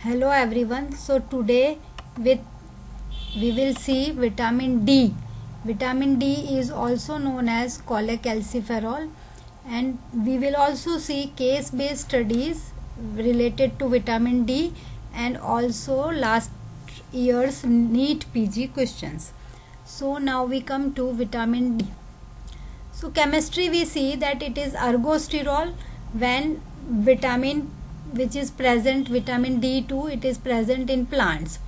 Hello everyone. So today with we will see vitamin D. Vitamin D is also known as cholecalciferol, and we will also see case based studies related to vitamin D and also last year's NEET PG questions. So now we come to vitamin D. So chemistry we see that it is ergosterol when vitamin which is present vitamin D2 it is present in plants.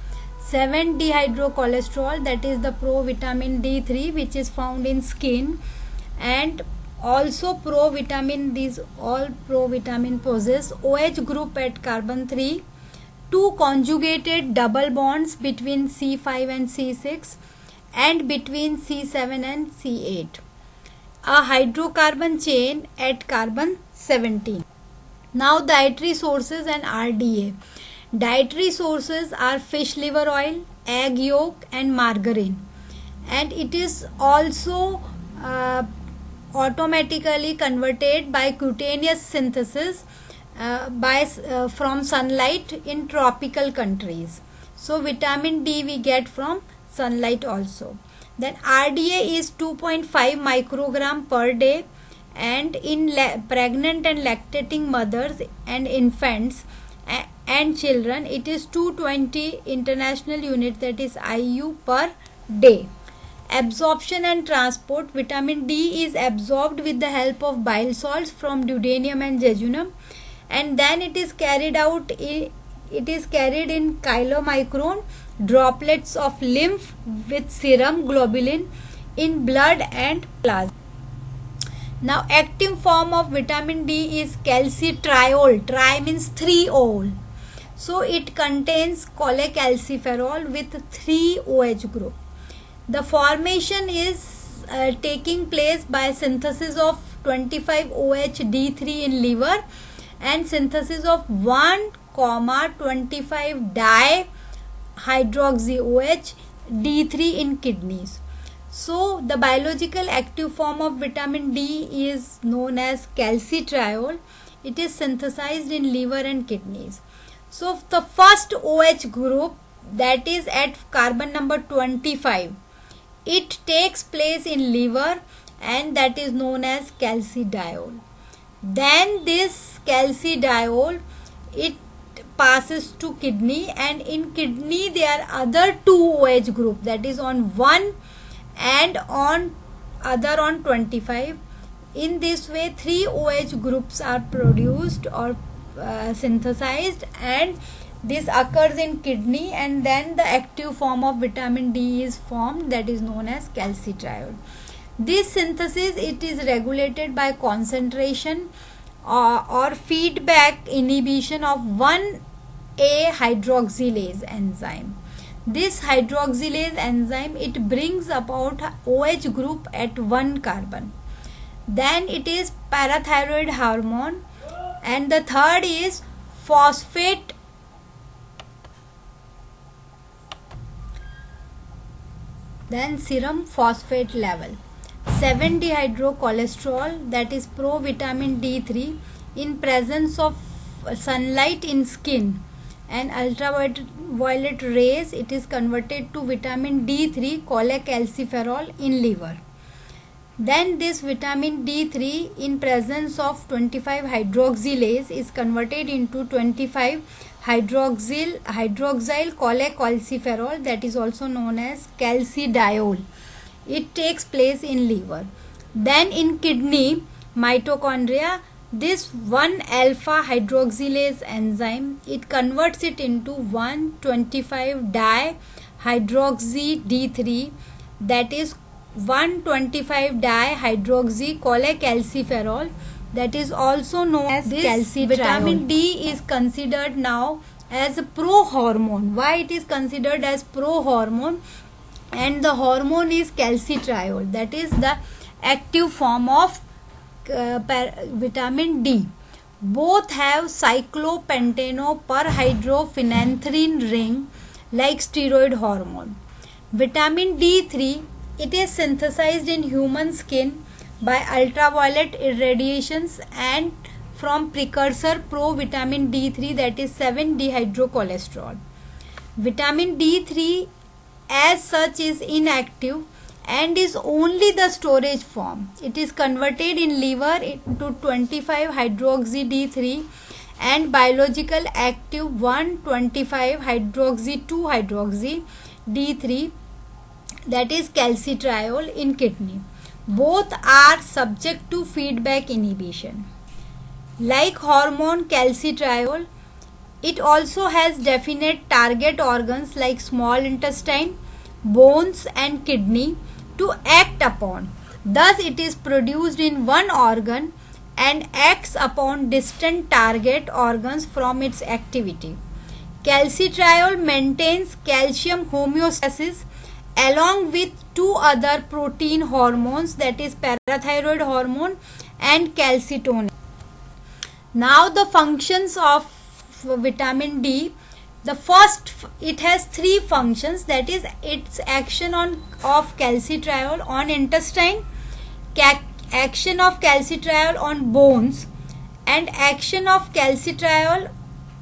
7 dehydrocholesterol that is the provitamin D3 which is found in skin, and also provitamin, these all provitamin possess OH group at carbon 3, two conjugated double bonds between C5 and C6 and between C7 and C8, a hydrocarbon chain at carbon 17. Now dietary sources and RDA. Dietary sources are fish liver oil, egg yolk and margarine, and it is also automatically converted by cutaneous synthesis from sunlight in tropical countries. So vitamin D we get from sunlight also. Then RDA is 2.5 microgram per day, and in pregnant and lactating mothers and infants and children it is 220 international units, that is IU per day. Absorption and transport. Vitamin D is absorbed with the help of bile salts from duodenum and jejunum, and then it is carried in chylomicron droplets of lymph with serum globulin in blood and plasma. Now active form of vitamin D is calcitriol. Tri means 3-ol. So it contains cholecalciferol with 3 OH group. The formation is taking place by synthesis of 25 OH D3 in liver and synthesis of 1,25 dihydroxy OH D3 in kidneys. So the biological active form of vitamin D is known as calcitriol. It is synthesized in liver and kidneys. So the first OH group, that is at carbon number 25, it takes place in liver and that is known as calcidiol. Then this calcidiol it passes to kidney, and in kidney there are other 2 OH group, that is on 1 and on other on 25. In this way 3 OH groups are produced or synthesized, and this occurs in kidney, and then the active form of vitamin D is formed, that is known as calcitriol. This synthesis it is regulated by concentration or feedback inhibition of 1A hydroxylase enzyme. This hydroxylase enzyme it brings about OH group at 1 carbon. Then it is parathyroid hormone, and the third is phosphate then serum phosphate level. 7 dehydrocholesterol, that is provitamin D3, in presence of sunlight in skin and ultraviolet rays it is converted to vitamin D3 cholecalciferol in liver. Then this vitamin D3 in presence of 25 hydroxylase is converted into 25 hydroxyl cholecalciferol, that is also known as calcidiol. It takes place in liver. Then in kidney mitochondria, this 1-alpha hydroxylase enzyme it converts it into 1,25 dihydroxy D3, that is 1,25 dihydroxy cholecalciferol, that is also known as calcitriol. Vitamin D is considered now as a prohormone. Why it is considered as prohormone? And the hormone is calcitriol, that is the active form of vitamin D. Both have cyclopentanoperhydrophenanthrin ring like steroid hormone. Vitamin D3 it is synthesized in human skin by ultraviolet irradiations and from precursor pro-vitamin D3, that is 7-dehydrocholesterol. Vitamin D3 as such is inactive and is only the storage form. It is converted in liver into 25-hydroxy D3 and biological active 1,25-hydroxy 2-hydroxy D3, that is calcitriol, in kidney. Both are subject to feedback inhibition. Like hormone calcitriol, it also has definite target organs like small intestine, bones and kidney to act upon. Thus it is produced in one organ and acts upon distant target organs from its activity. Calcitriol maintains calcium homeostasis along with two other protein hormones, that is parathyroid hormone and calcitonin. Now the functions of vitamin D. The first, it has three functions, that is its action of calcitriol on intestine, action of calcitriol on bones and action of calcitriol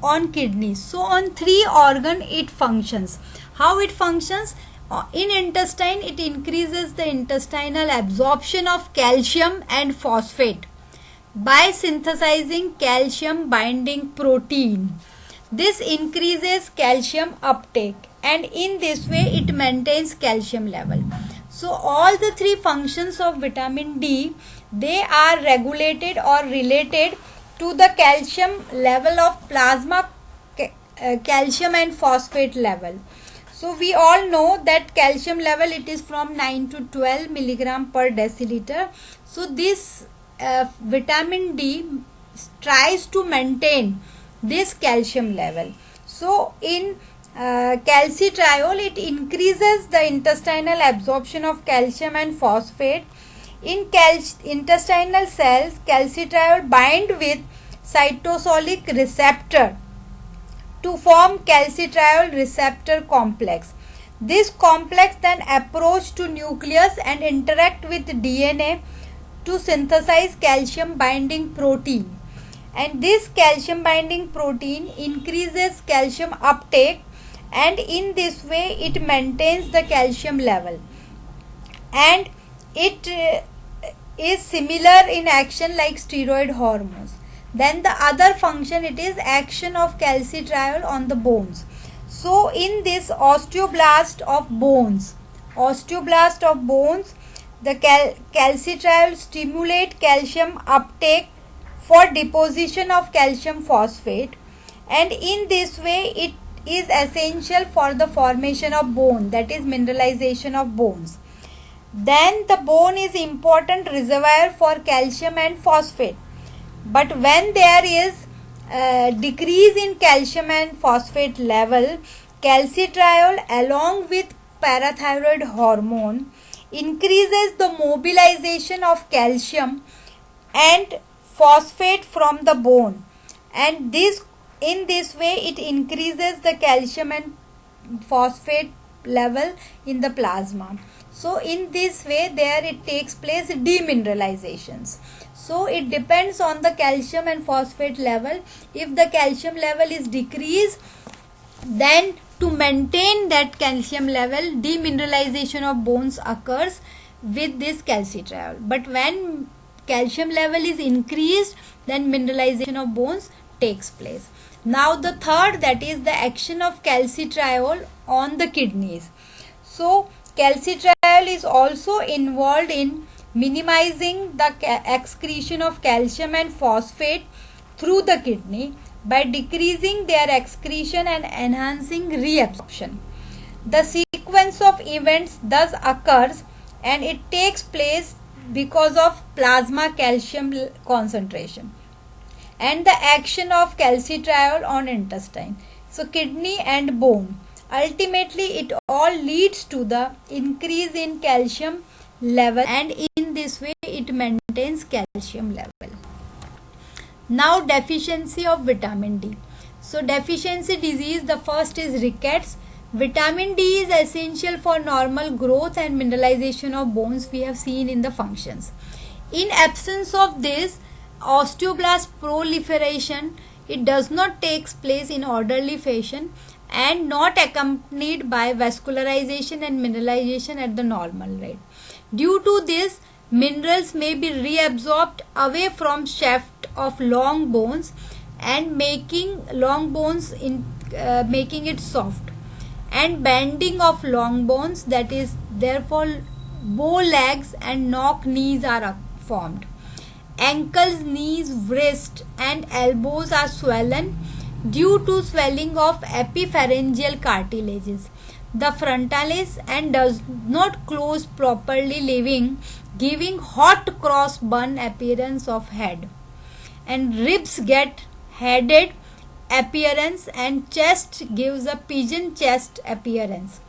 on kidneys. So on three organ it functions. How it functions? In intestine, it increases the intestinal absorption of calcium and phosphate by synthesizing calcium binding protein. This increases calcium uptake and in this way it maintains calcium level. So all the three functions of vitamin D, they are regulated or related to the calcium level of plasma, calcium and phosphate level. So we all know that calcium level, it is from 9 to 12 milligram per deciliter. So this vitamin D tries to maintain this calcium level. So in calcitriol, it increases the intestinal absorption of calcium and phosphate. In intestinal cells, calcitriol bind with cytosolic receptor to form calcitriol receptor complex. This complex then approach to nucleus and interact with DNA to synthesize calcium binding protein, and this calcium binding protein increases calcium uptake and in this way it maintains the calcium level, and it is similar in action like steroid hormones. Then the other function, it is action of calcitriol on the bones. So in this osteoblast of bones, the calcitriol stimulate calcium uptake for deposition of calcium phosphate, and in this way it is essential for the formation of bone, that is mineralization of bones. Then the bone is important reservoir for calcium and phosphate. But when there is decrease in calcium and phosphate level, calcitriol along with parathyroid hormone increases the mobilization of calcium and phosphate from the bone, and in this way it increases the calcium and phosphate level in the plasma. So in this way there it takes place demineralizations. So it depends on the calcium and phosphate level. If the calcium level is decreased, then to maintain that calcium level, demineralization of bones occurs with this calcitriol. But when calcium level is increased, then mineralization of bones takes place. Now the third, that is the action of calcitriol on the kidneys. So calcitriol is also involved in minimizing the excretion of calcium and phosphate through the kidney by decreasing their excretion and enhancing reabsorption. The sequence of events thus occurs and it takes place because of plasma calcium concentration and the action of calcitriol on intestine, so kidney and bone. Ultimately it all leads to the increase in calcium level, and in this way it maintains calcium level. Now deficiency of vitamin D. So deficiency disease, the first is rickets. Vitamin D is essential for normal growth and mineralization of bones, we have seen in the functions. In absence of this, osteoblast proliferation, it does not takes place in orderly fashion and not accompanied by vascularization and mineralization at the normal rate. Due to this, minerals may be reabsorbed away from shaft of long bones and making long bones making it soft, and bending of long bones, that is therefore bow legs and knock knees are formed. Ankles, knees, wrist and elbows are swollen due to swelling of epipharyngeal cartilages. The frontalis and does not close properly, giving hot cross bun appearance of head. And ribs get headed appearance and chest gives a pigeon chest appearance,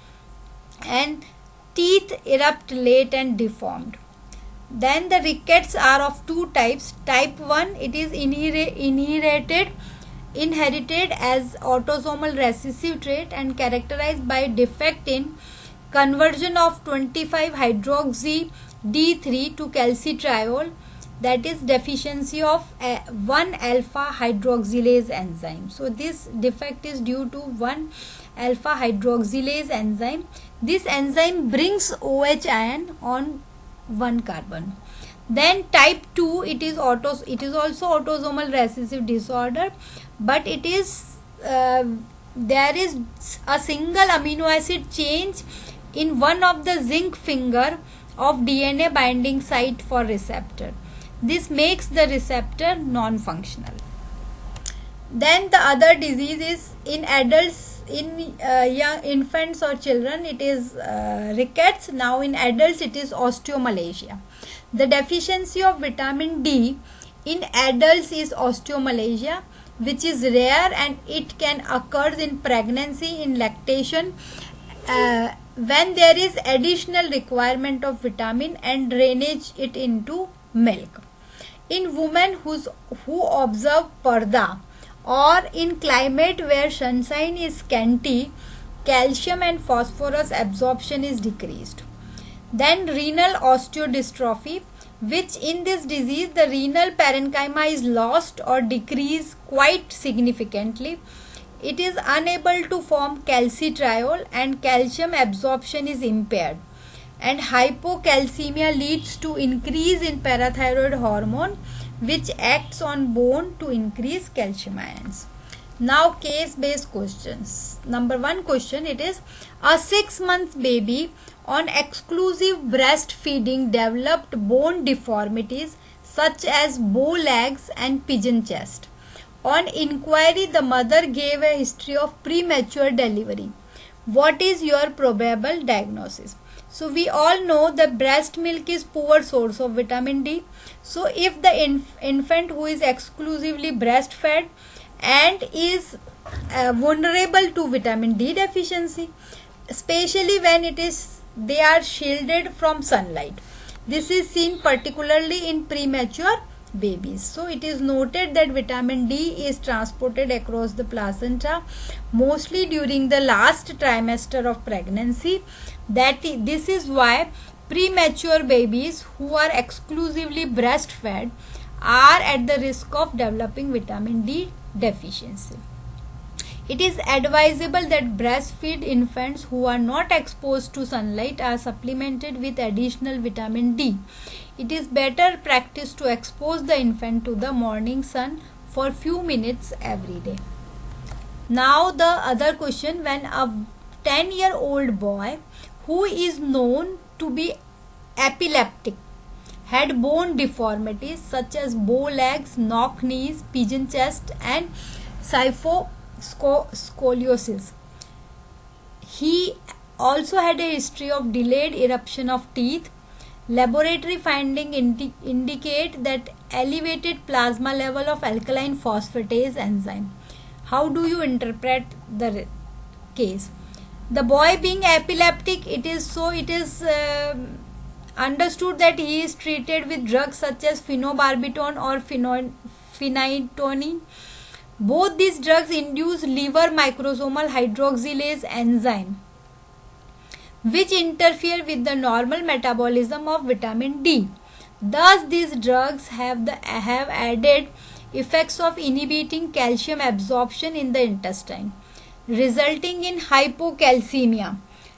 and teeth erupt late and deformed. Then the rickets are of two types. Type 1, it is inherited as autosomal recessive trait and characterized by defect in conversion of 25 hydroxy D3 to calcitriol, that is deficiency of 1 alpha hydroxylase enzyme. So this defect is due to 1 alpha hydroxylase enzyme. This enzyme brings OH ion on 1 carbon. Then type 2, it is also autosomal recessive disorder, but it is there is a single amino acid change in one of the zinc finger of DNA binding site for receptor. This makes the receptor non-functional. Then the other disease is in adults, in young infants or children, it is rickets. Now in adults it is osteomalacia. The deficiency of vitamin D in adults is osteomalacia, which is rare and it can occur in pregnancy, in lactation, when there is additional requirement of vitamin and drainage it into milk. In women who observe parda or in climate where sunshine is scanty, calcium and phosphorus absorption is decreased. Then renal osteodystrophy, which in this disease the renal parenchyma is lost or decreased quite significantly. It is unable to form calcitriol and calcium absorption is impaired, and hypocalcemia leads to increase in parathyroid hormone, which acts on bone to increase calcium ions. Now case based questions. Number 1 question, it is a 6-month baby on exclusive breastfeeding developed bone deformities such as bow legs and pigeon chest. On inquiry, the mother gave a history of premature delivery. What is your probable diagnosis? So we all know that breast milk is poor source of vitamin D. So if the infant who is exclusively breastfed and is vulnerable to vitamin D deficiency, especially when they are shielded from sunlight. This is seen particularly in premature babies. So it is noted that vitamin D is transported across the placenta mostly during the last trimester of pregnancy. This is why premature babies who are exclusively breastfed are at the risk of developing vitamin D deficiency. It is advisable that breastfed infants who are not exposed to sunlight are supplemented with additional vitamin D. It is better practice to expose the infant to the morning sun for few minutes every day. Now the other question, when a 10-year-old boy who is known to be epileptic had bone deformities such as bow legs, knock knees, pigeon chest and scoliosis. He also had a history of delayed eruption of teeth. Laboratory findings indicate that elevated plasma level of alkaline phosphatase enzyme. How do you interpret the case? The boy being epileptic, it is understood that he is treated with drugs such as phenobarbital or phenytoin. Both these drugs induce liver microsomal hydroxylase enzyme, which interfere with the normal metabolism of vitamin D. Thus, these drugs have added effects of inhibiting calcium absorption in the intestine, resulting in hypocalcemia,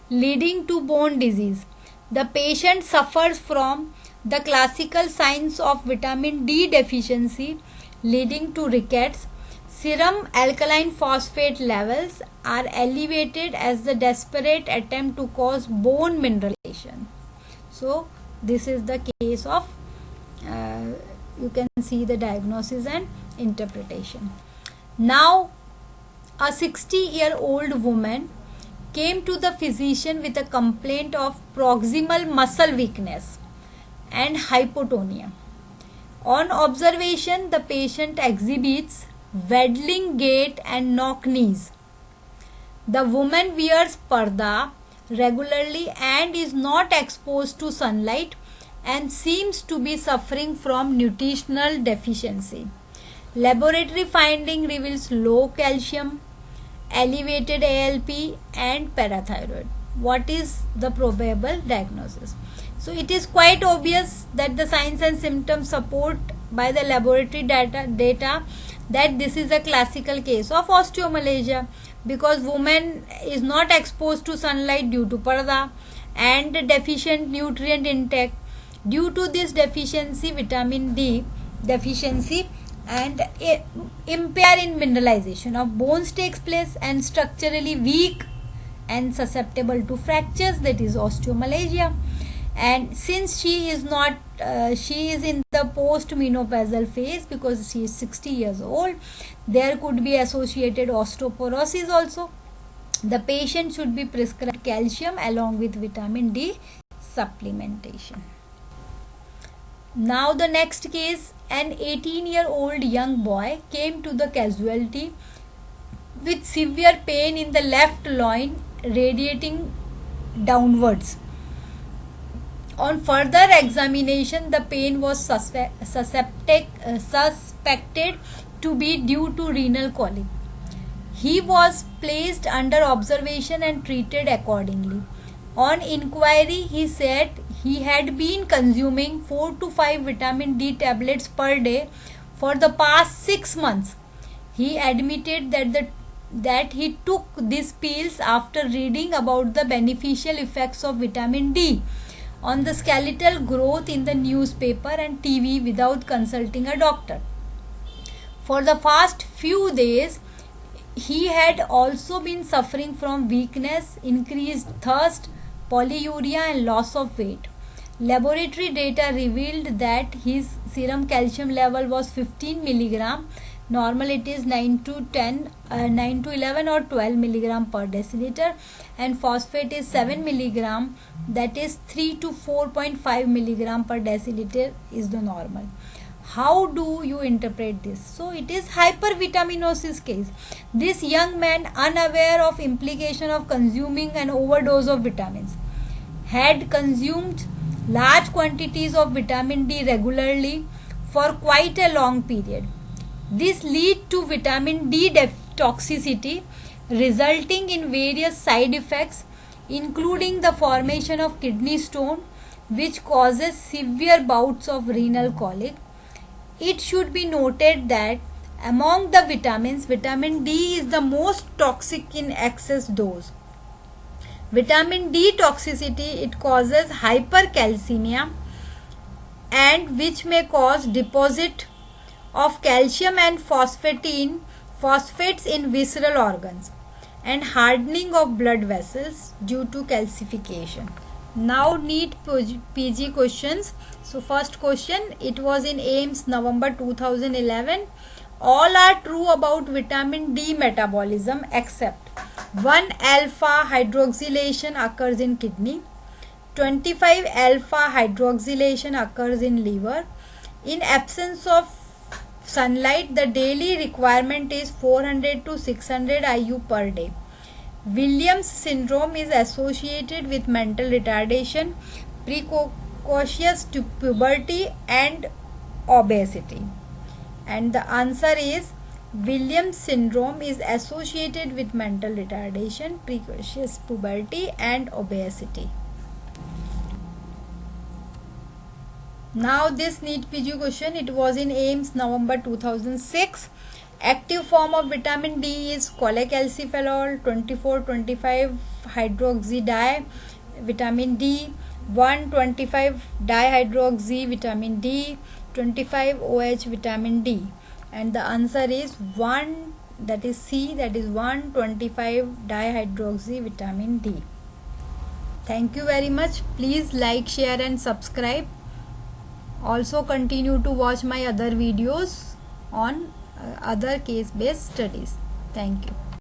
leading to bone disease. The patient suffers from the classical signs of vitamin D deficiency, leading to rickets. Serum alkaline phosphate levels are elevated as the desperate attempt to cause bone mineralization. So, this is the case of you can see the diagnosis and interpretation. Now, a 60-year-old woman came to the physician with a complaint of proximal muscle weakness and hypotonia. On observation, the patient exhibits waddling gait and knock knees. The woman wears parda regularly and is not exposed to sunlight and seems to be suffering from nutritional deficiency. Laboratory finding reveals low calcium, elevated ALP and parathyroid. What is the probable diagnosis? So it is quite obvious that the signs and symptoms support by the laboratory data that this is a classical case of osteomalacia, because woman is not exposed to sunlight due to parda and deficient nutrient intake. Due to this deficiency, vitamin D deficiency and impair in mineralization of bones takes place, and structurally weak and susceptible to fractures, that is osteomalacia. And since she is not she is in the post-menopausal phase, because she is 60 years old, there could be associated osteoporosis also. The patient should be prescribed calcium along with vitamin D supplementation. Now the next case, an 18-year-old young boy came to the casualty with severe pain in the left loin radiating downwards. On further examination, the pain was suspected to be due to renal colic. He was placed under observation and treated accordingly. On inquiry, he said he had been consuming 4 to 5 vitamin D tablets per day for the past 6 months. He admitted that he took these pills after reading about the beneficial effects of vitamin D on the skeletal growth in the newspaper and TV without consulting a doctor. For the past few days, he had also been suffering from weakness, increased thirst, polyuria and loss of weight. Laboratory data revealed that his serum calcium level was 15 milligram. Normal it is 9 to 11 or 12 milligram per deciliter, and phosphate is 7 milligram, that is 3 to 4.5 milligram per deciliter is the normal. How do you interpret this? So it is hypervitaminosis case. This young man, unaware of implication of consuming an overdose of vitamins, had consumed large quantities of vitamin D regularly for quite a long period. This lead to vitamin D toxicity, resulting in various side effects, including the formation of kidney stone, which causes severe bouts of renal colic. It should be noted that among the vitamins, vitamin D is the most toxic in excess dose. Vitamin D toxicity, it causes hypercalcemia, and which may cause deposit of calcium and phosphates in visceral organs, and hardening of blood vessels due to calcification. Now NEET PG questions. So first question, it was in AIMS November 2011. All are true about vitamin D metabolism except 1-alpha hydroxylation occurs in kidney, 25-alpha hydroxylation occurs in liver. In absence of sunlight, the daily requirement is 400 to 600 IU per day. Williams syndrome is associated with mental retardation, precocious puberty and obesity. And the answer is Williams syndrome is associated with mental retardation, precocious puberty and obesity. Now this NEET PG question, it was in AIMS November 2006. Active form of vitamin D is cholecalciferol 24-25 hydroxy di vitamin D, 125 dihydroxy vitamin D, 25 OH vitamin D, and the answer is 1, that is C, that is 125 dihydroxy vitamin D. Thank you very much. Please like, share and subscribe. Also continue to watch my other videos on other case based studies. Thank you.